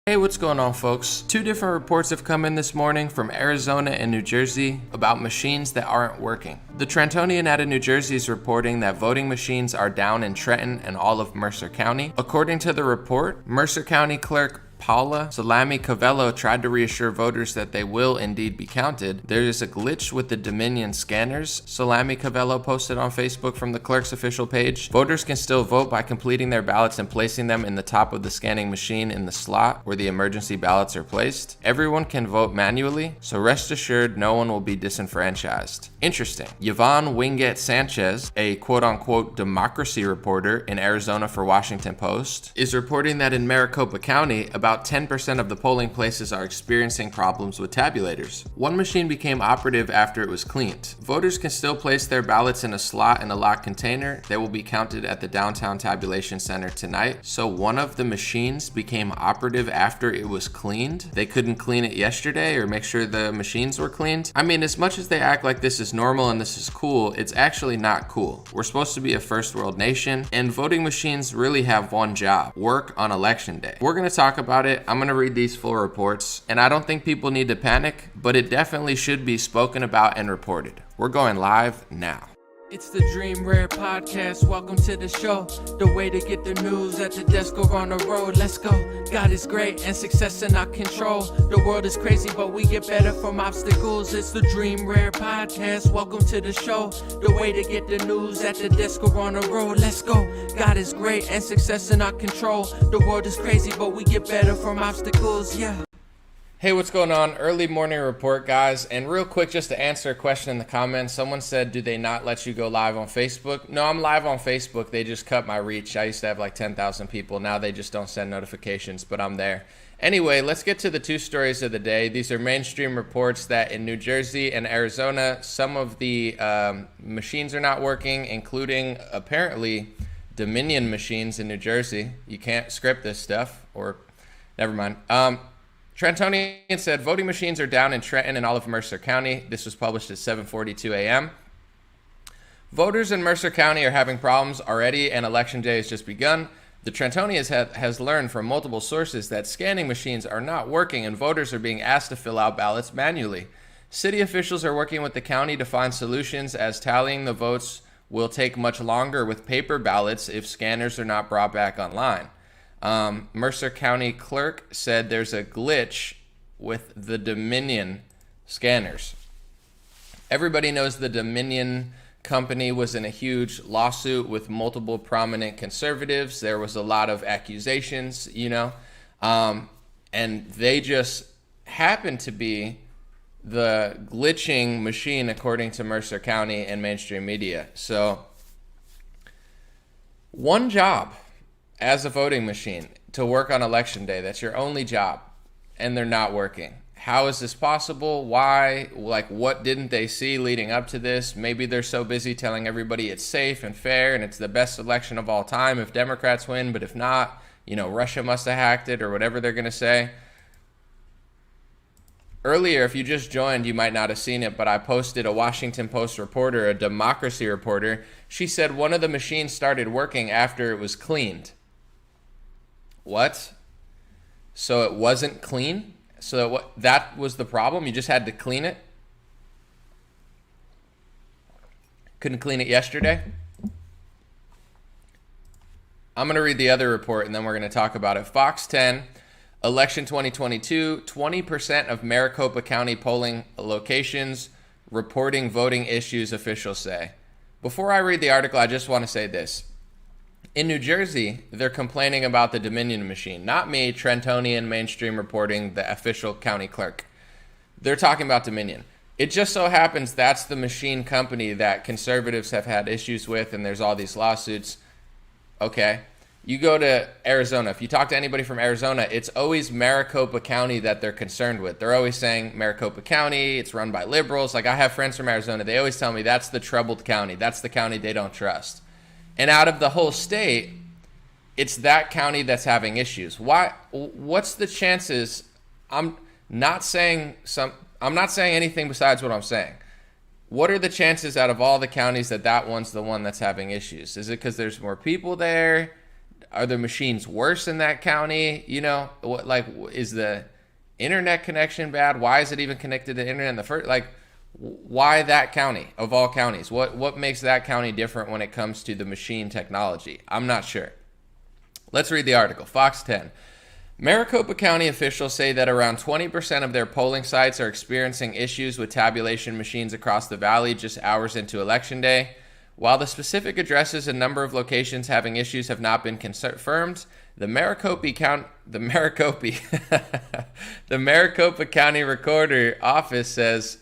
Hey, what's going on, folks? Two different reports have come in this morning from Arizona and New Jersey about machines that aren't working. The Trentonian out of New Jersey is reporting that voting machines are down in Trenton and all of Mercer County. According to the report, Mercer County Clerk Paula Salami Cavello tried to reassure voters that they will indeed be counted. There is a glitch with the Dominion scanners, Salami Cavello posted on Facebook from the clerk's official page. Voters can still vote by completing their ballots and placing them in the top of the scanning machine in the slot where the emergency ballots are placed. Everyone can vote manually, so rest assured no one will be disenfranchised. Interesting. Yvonne Winget Sanchez, a quote-unquote democracy reporter in Arizona for Washington Post, is reporting that in Maricopa County, about 10% of the polling places are experiencing problems with tabulators. One machine became operative after it was cleaned. Voters can still place their ballots in a slot in a locked container. They will be counted at the downtown tabulation center tonight. So one of the machines became operative after it was cleaned. They couldn't clean it yesterday or make sure the machines were cleaned. I mean, as much as they act like this is normal and this is cool, it's actually not cool. We're supposed to be a first world nation, and voting machines really have one job: work on election day. We're going to talk about it. I'm going to read these full reports, and I don't think people need to panic, but it definitely should be spoken about and reported. We're going live now. It's the Dream Rare Podcast. Welcome to the show. The way to get the news at the desk or on the road. Let's go. God is great and success in our control. The world is crazy, but we get better from obstacles. It's the Dream Rare Podcast. Welcome to the show. The way to get the news at the desk or on the road. Let's go. God is great and success in our control. The world is crazy, but we get better from obstacles. Yeah. Hey, what's going on? Early morning report, guys. And real quick, just to answer a question in the comments, someone said, do they not let you go live on Facebook? No, I'm live on Facebook. They just cut my reach. I used to have like 10,000 people. Now they just don't send notifications, but I'm there. Anyway, let's get to the two stories of the day. These are mainstream reports that in New Jersey and Arizona, some of the machines are not working, including apparently Dominion machines in New Jersey. You can't script this stuff, or never mind. Trentonian said voting machines are down in Trenton and all of Mercer County. This was published at 7:42 a.m. Voters in Mercer County are having problems already, and election day has just begun. The Trentonian has learned from multiple sources that scanning machines are not working and voters are being asked to fill out ballots manually. City officials are working with the county to find solutions, as tallying the votes will take much longer with paper ballots if scanners are not brought back online. Mercer County Clerk said there's a glitch with the Dominion scanners. Everybody knows the Dominion company was in a huge lawsuit with multiple prominent conservatives. There was a lot of accusations, and they just happened to be the glitching machine, according to Mercer County and mainstream media. So, one job as a voting machine to work on election day. That's your only job, and they're not working. How is this possible? Why? Like, what didn't they see leading up to this? Maybe they're so busy telling everybody it's safe and fair and it's the best election of all time if Democrats win, but if not, Russia must have hacked it or whatever they're going to say. Earlier, if you just joined, you might not have seen it, but I posted a Washington Post reporter, a democracy reporter. She said one of the machines started working after it was cleaned. What? So it wasn't clean? So that was the problem? You just had to clean it? Couldn't clean it yesterday? I'm going to read the other report and then we're going to talk about it. Fox 10, election 2022, 20% of Maricopa County polling locations reporting voting issues, officials say. Before I read the article, I just want to say this. In New Jersey, they're complaining about the Dominion machine. Not me, Trentonian mainstream reporting, the official county clerk. They're talking about Dominion. It just so happens that's the machine company that conservatives have had issues with, and there's all these lawsuits. Okay. You go to Arizona. If you talk to anybody from Arizona, it's always Maricopa County that they're concerned with. They're always saying Maricopa County, it's run by liberals. Like, I have friends from Arizona. They always tell me that's the troubled county. That's the county they don't trust. And out of the whole state, it's that county that's having issues. Why? What's the chances? I'm not saying anything besides what I'm saying. What are the chances out of all the counties that one's the one that's having issues? Is it because there's more people there? are the machines worse in that county? Is the internet connection bad? Why is it even connected to the internet in the first? Why that county of all counties? What makes that county different when it comes to the machine technology? I'm not sure. Let's read the article. Fox 10. Maricopa County officials say that around 20% of their polling sites are experiencing issues with tabulation machines across the valley just hours into Election Day. While the specific addresses and number of locations having issues have not been confirmed, the Maricopa County Recorder Office says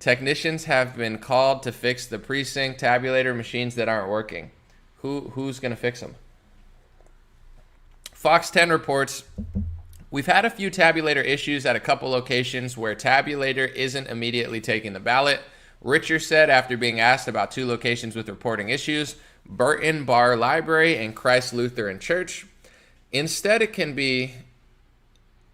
technicians have been called to fix the precinct tabulator machines that aren't working. Who's going to fix them? Fox 10 reports, we've had a few tabulator issues at a couple locations where tabulator isn't immediately taking the ballot. Richard said after being asked about 2 locations with reporting issues, Burton Bar Library and Christ Lutheran Church. Instead, it can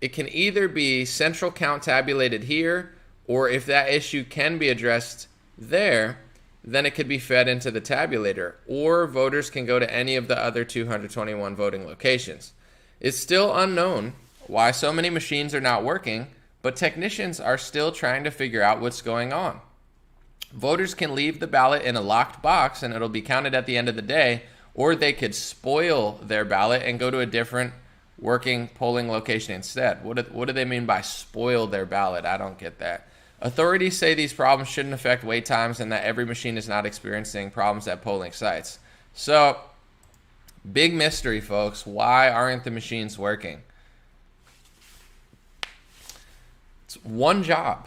either be central count tabulated here, or if that issue can be addressed there, then it could be fed into the tabulator, or voters can go to any of the other 221 voting locations. It's still unknown why so many machines are not working, but technicians are still trying to figure out what's going on. Voters can leave the ballot in a locked box and it'll be counted at the end of the day, or they could spoil their ballot and go to a different working polling location instead. What do they mean by spoil their ballot? I don't get that. Authorities say these problems shouldn't affect wait times and that every machine is not experiencing problems at polling sites. So, big mystery, folks. Why aren't the machines working? It's one job.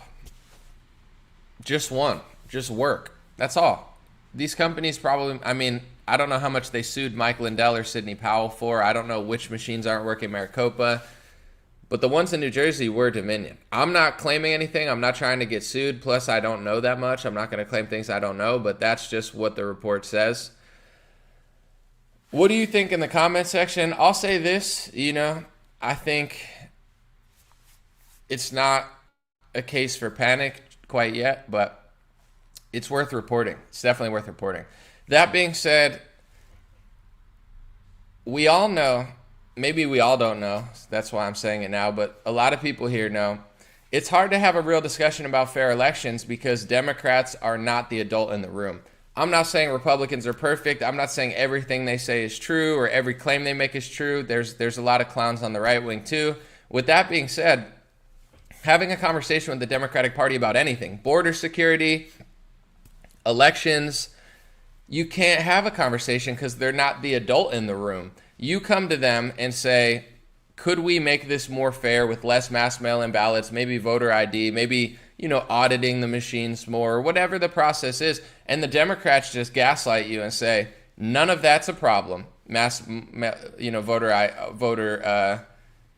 Just one. Just work. That's all. These companies probably, I don't know how much they sued Mike Lindell or Sidney Powell for. I don't know which machines aren't working in Maricopa. But the ones in New Jersey were Dominion. I'm not claiming anything. I'm not trying to get sued. Plus, I don't know that much. I'm not going to claim things I don't know. But that's just what the report says. What do you think in the comment section? I'll say this, I think it's not a case for panic quite yet, but it's worth reporting. It's definitely worth reporting. That being said, we all know, maybe we all don't know, that's why I'm saying it now, but a lot of people here know, it's hard to have a real discussion about fair elections because Democrats are not the adult in the room. I'm not saying Republicans are perfect. I'm not saying everything they say is true or every claim they make is true. There's a lot of clowns on the right wing too. With that being said, having a conversation with the Democratic Party about anything, border security, elections, you can't have a conversation because they're not the adult in the room. You come to them and say, could we make this more fair with less mass mail-in ballots, maybe voter ID, maybe, auditing the machines more, whatever the process is. And the Democrats just gaslight you and say, none of that's a problem.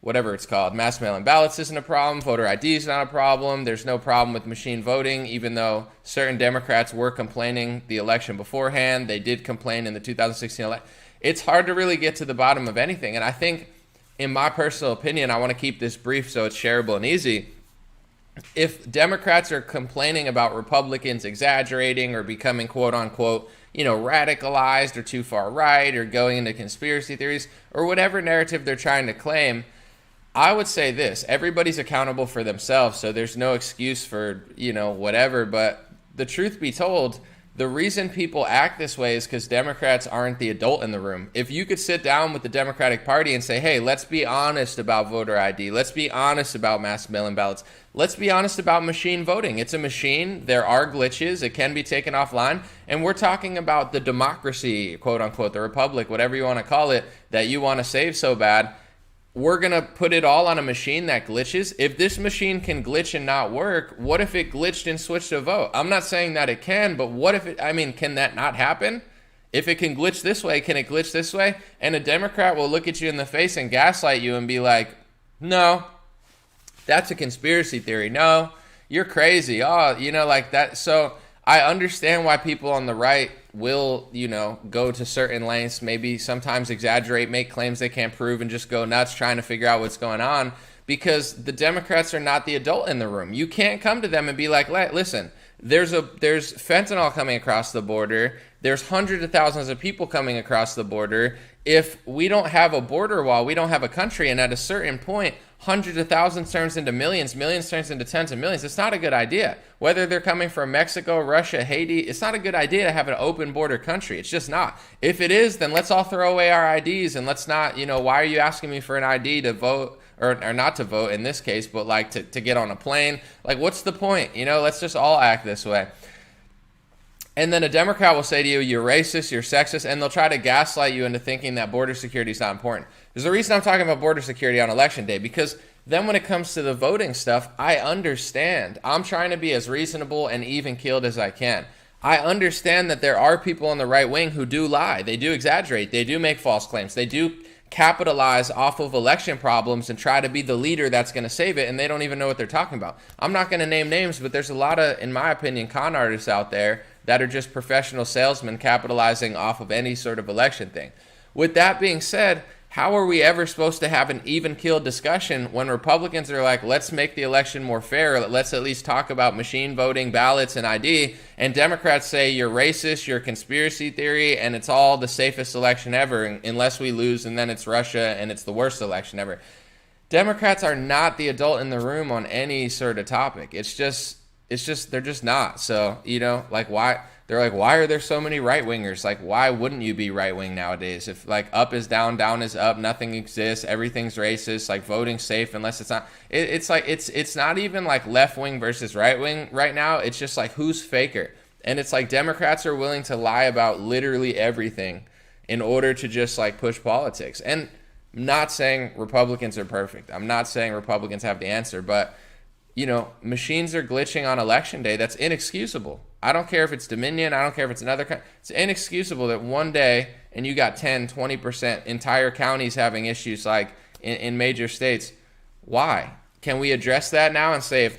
Whatever it's called, mass mail-in ballots isn't a problem. Voter ID is not a problem. There's no problem with machine voting, even though certain Democrats were complaining the election beforehand. They did complain in the 2016 election. It's hard to really get to the bottom of anything. And I think, in my personal opinion, I want to keep this brief so it's shareable and easy. If Democrats are complaining about Republicans exaggerating or becoming quote-unquote, radicalized or too far right or going into conspiracy theories or whatever narrative they're trying to claim, I would say this: everybody's accountable for themselves, so there's no excuse for, whatever. But the truth be told, the reason people act this way is because Democrats aren't the adult in the room. If you could sit down with the Democratic Party and say, hey, let's be honest about voter ID. Let's be honest about mass mail-in ballots. Let's be honest about machine voting. It's a machine. There are glitches. It can be taken offline. And we're talking about the democracy, quote unquote, the republic, whatever you want to call it, that you want to save so bad. We're going to put it all on a machine that glitches. If this machine can glitch and not work, what if it glitched and switched to vote? I'm not saying that it can, but what if can that not happen? If it can glitch this way, can it glitch this way? And a Democrat will look at you in the face and gaslight you and be like, no, that's a conspiracy theory. No, you're crazy. Oh, like that. So I understand why people on the right will, go to certain lengths, maybe sometimes exaggerate, make claims they can't prove, and just go nuts trying to figure out what's going on, because the Democrats are not the adult in the room. You can't come to them and be like, listen, there's fentanyl coming across the border. There's hundreds of thousands of people coming across the border. If we don't have a border wall, we don't have a country, and at a certain point, hundreds of thousands turns into millions, millions turns into tens of millions. It's not a good idea. Whether they're coming from Mexico, Russia, Haiti, it's not a good idea to have an open border country. It's just not. If it is, then let's all throw away our IDs, and let's not, why are you asking me for an ID to vote, or not to vote in this case, but like to get on a plane? Like, what's the point? Let's just all act this way. And then a Democrat will say to you, you're racist, you're sexist, and they'll try to gaslight you into thinking that border security is not important. There's a reason I'm talking about border security on election day, because then when it comes to the voting stuff, I understand. I'm trying to be as reasonable and even-keeled as I can. I understand that there are people on the right wing who do lie. They do exaggerate. They do make false claims. They do capitalize off of election problems and try to be the leader that's going to save it, and they don't even know what they're talking about. I'm not going to name names, but there's a lot of, in my opinion, con artists out there that are just professional salesmen capitalizing off of any sort of election thing. With that being said, how are we ever supposed to have an even-keeled discussion when Republicans are like, let's make the election more fair, let's at least talk about machine voting, ballots, and ID, and Democrats say you're racist, you're conspiracy theory, and it's all the safest election ever unless we lose, and then it's Russia, and it's the worst election ever. Democrats are not the adult in the room on any sort of topic. It's just they're just not. So, why? They're like, why are there so many right-wingers? Like, why wouldn't you be right-wing nowadays? If, like, up is down, down is up, nothing exists, everything's racist, like, voting's safe unless it's not. It's like, it's not even, like, left-wing versus right-wing right now. It's just, like, who's faker? And it's like Democrats are willing to lie about literally everything in order to just, like, push politics. And I'm not saying Republicans are perfect. I'm not saying Republicans have the answer, but machines are glitching on election day. That's inexcusable. I don't care if it's Dominion. I don't care if it's another country. It's inexcusable that one day and you got 10, 20% entire counties having issues like in major states. Why? Can we address that now and say,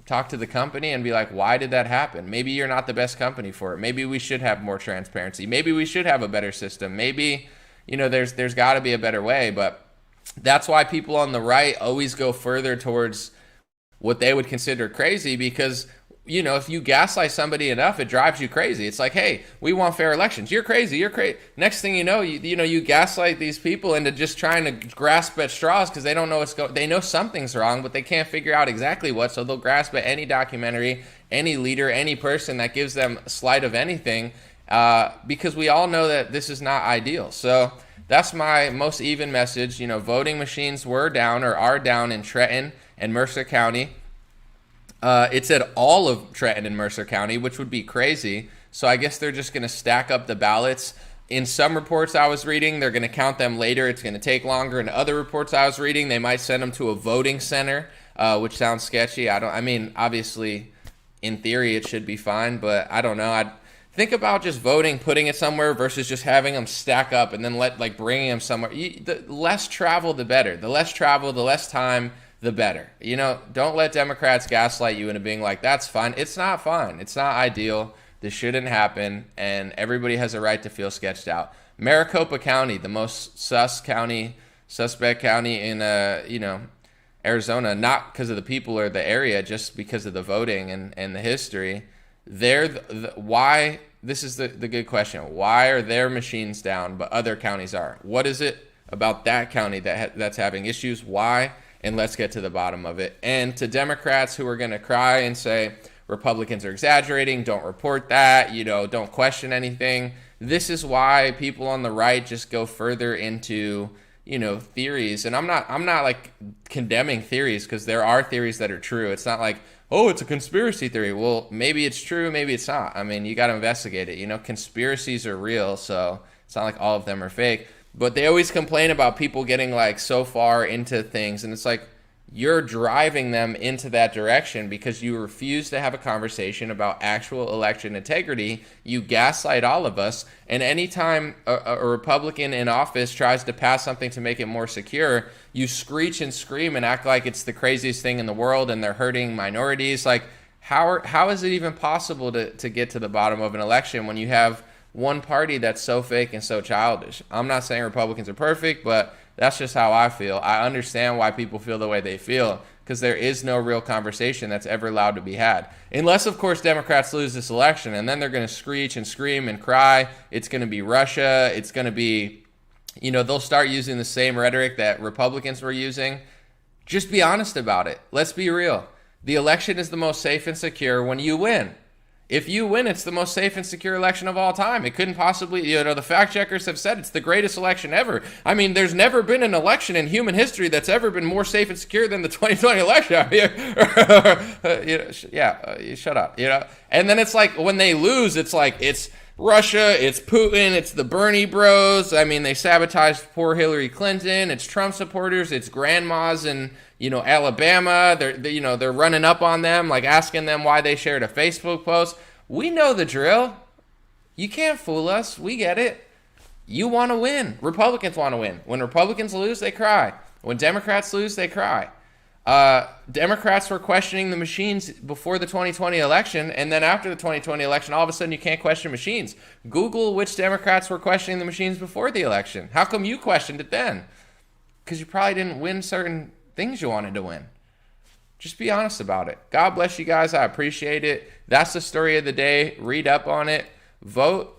talk to the company and be like, why did that happen? Maybe you're not the best company for it. Maybe we should have more transparency. Maybe we should have a better system. Maybe, there's got to be a better way, but that's why people on the right always go further towards what they would consider crazy because, if you gaslight somebody enough, it drives you crazy. It's like, hey, we want fair elections. You're crazy. You're crazy. Next thing you know, you gaslight these people into just trying to grasp at straws because they don't know they know something's wrong, but they can't figure out exactly what. So they'll grasp at any documentary, any leader, any person that gives them a slight of anything because we all know that this is not ideal. So that's my most even message. Voting machines were down or are down in Trenton and Mercer County. It said all of Trenton and Mercer County, which would be crazy. So I guess they're just going to stack up the ballots. In some reports I was reading, they're going to count them later. It's going to take longer. In other reports I was reading, they might send them to a voting center, which sounds sketchy. Obviously, in theory, it should be fine, but I don't know. I'd think about just voting, putting it somewhere versus just having them stack up and then bringing them somewhere. The less travel, the better. The less travel, the less time, the better. Don't let Democrats gaslight you into being like, that's fine. It's not fine. It's not ideal. This shouldn't happen, and everybody has a right to feel sketched out. Maricopa County, the most suspect county in Arizona, not because of the people or the area, just because of the voting and the history. Why? This is the good question. Why are their machines down, but other counties are? What is it about that county that's having issues? Why? And let's get to the bottom of it. And to Democrats who are going to cry and say Republicans are exaggerating, don't report that, don't question anything. This is why people on the right just go further into theories. And I'm not like condemning theories because there are theories that are true. It's not like, oh, it's a conspiracy theory. Well, maybe it's true, maybe it's not. You got to investigate it. Conspiracies are real, so it's not like all of them are fake. But they always complain about people getting like so far into things, and it's like you're driving them into that direction because you refuse to have a conversation about actual election integrity. You gaslight all of us, and anytime a Republican in office tries to pass something to make it more secure, you screech and scream and act like it's the craziest thing in the world and they're hurting minorities. Like, how is it even possible to get to the bottom of an election when you have one party that's so fake and so childish? I'm not saying Republicans are perfect, but That's just how I feel. I understand why people feel the way they feel, because there is no real conversation that's ever allowed to be had. Unless, of course, Democrats lose this election, and then they're going to screech and scream and cry. It's going to be Russia. It's going to be, they'll start using the same rhetoric that Republicans were using. Just be honest about it. Let's be real. The election is the most safe and secure when you win. If you win, it's the most safe and secure election of all time. It couldn't possibly, the fact checkers have said it's the greatest election ever. I mean, there's never been an election in human history that's ever been more safe and secure than the 2020 election. Shut up. And then it's like when they lose, it's like it's Russia, it's Putin, it's the Bernie bros. I mean, they sabotaged poor Hillary Clinton. It's Trump supporters. It's grandmas in Alabama. They're running up on them, like asking them why they shared a Facebook post. We know the drill. You can't fool us. We get it. You want to win. Republicans want to win. When Republicans lose, they cry. When Democrats lose, they cry. Democrats were questioning the machines before the 2020 election, and then after the 2020 election, all of a sudden you can't question machines. Google which Democrats were questioning the machines before the election. How come you questioned it then? Because you probably didn't win certain things you wanted to win. Just be honest about it. God bless you guys. I appreciate it. That's the story of the day. Read up on it. Vote.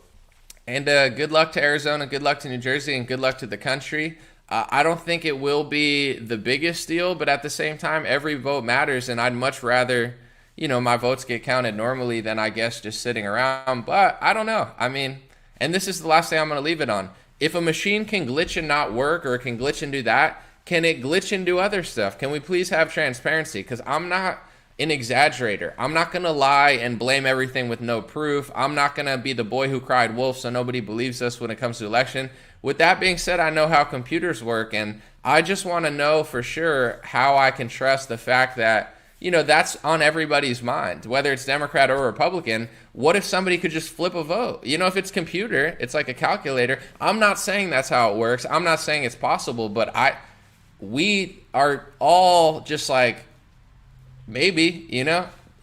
And good luck to Arizona. Good luck to New Jersey. And good luck to the country. I don't think it will be the biggest deal, but at the same time, every vote matters, and I'd much rather, my votes get counted normally than, I guess, just sitting around. But I don't know. I mean, and this is the last thing I'm going to leave it on. If a machine can glitch and not work, or it can glitch and do that, can it glitch and do other stuff? Can we please have transparency? Because I'm not an exaggerator. I'm not going to lie and blame everything with no proof. I'm not going to be the boy who cried wolf so nobody believes us when it comes to election. With that being said, I know how computers work, and I just want to know for sure how I can trust the fact that, that's on everybody's mind, whether it's Democrat or Republican. What if somebody could just flip a vote? If it's computer, it's like a calculator. I'm not saying that's how it works. I'm not saying it's possible, but we are all just like, maybe,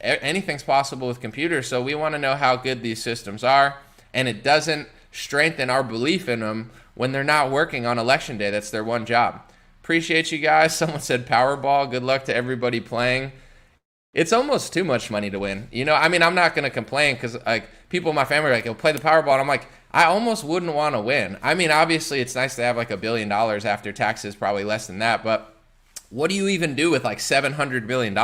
anything's possible with computers. So we want to know how good these systems are, and it doesn't strengthen our belief in them when they're not working on election day. That's their one job. Appreciate you guys. Someone said Powerball. Good luck to everybody playing. It's almost too much money to win. I'm not going to complain because people in my family are like, "You'll play the Powerball." And I'm like, I almost wouldn't want to win. Obviously it's nice to have like $1 billion after taxes, probably less than that. But what do you even do with like $700 million?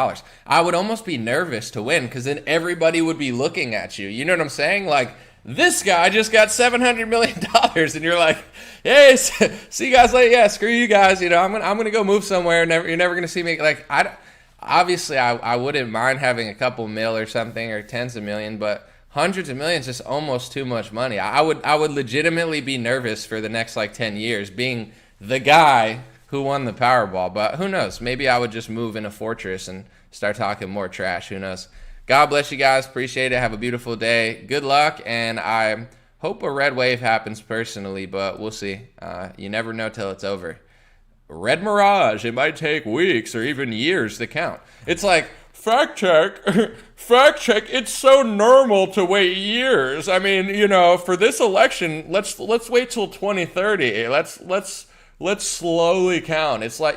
I would almost be nervous to win because then everybody would be looking at you. You know what I'm saying? Like, this guy just got $700 million, and you're like, hey, see you guys later. Yeah, screw you guys. I'm gonna go move somewhere. You're never gonna see me. Like, I wouldn't mind having a couple mil or something, or tens of million, but hundreds of millions is almost too much money. I would legitimately be nervous for the next like 10 years being the guy who won the Powerball. But who knows? Maybe I would just move in a fortress and start talking more trash. Who knows? God bless you guys. Appreciate it. Have a beautiful day. Good luck. And I hope a red wave happens personally, but we'll see. You never know till it's over. Red mirage. It might take weeks or even years to count. It's like, fact check. Fact check. It's so normal to wait years. For this election, let's wait till 2030. Let's slowly count. It's like,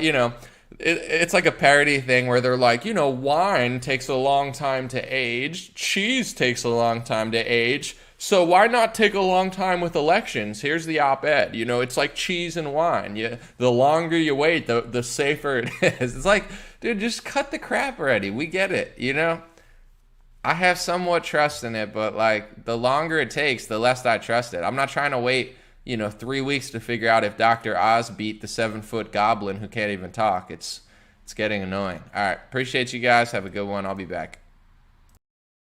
it's like a parody thing where they're like, wine takes a long time to age, cheese takes a long time to age, so why not take a long time with elections? Here's the op-ed. It's like cheese and wine. The longer you wait, the safer it is. It's like, dude, just cut the crap already. We get it, I have somewhat trust in it, but like the longer it takes, the less I trust it. I'm not trying to wait 3 weeks to figure out if Dr. Oz beat the 7-foot goblin who can't even talk. It's getting annoying. All right. Appreciate you guys. Have a good one. I'll be back.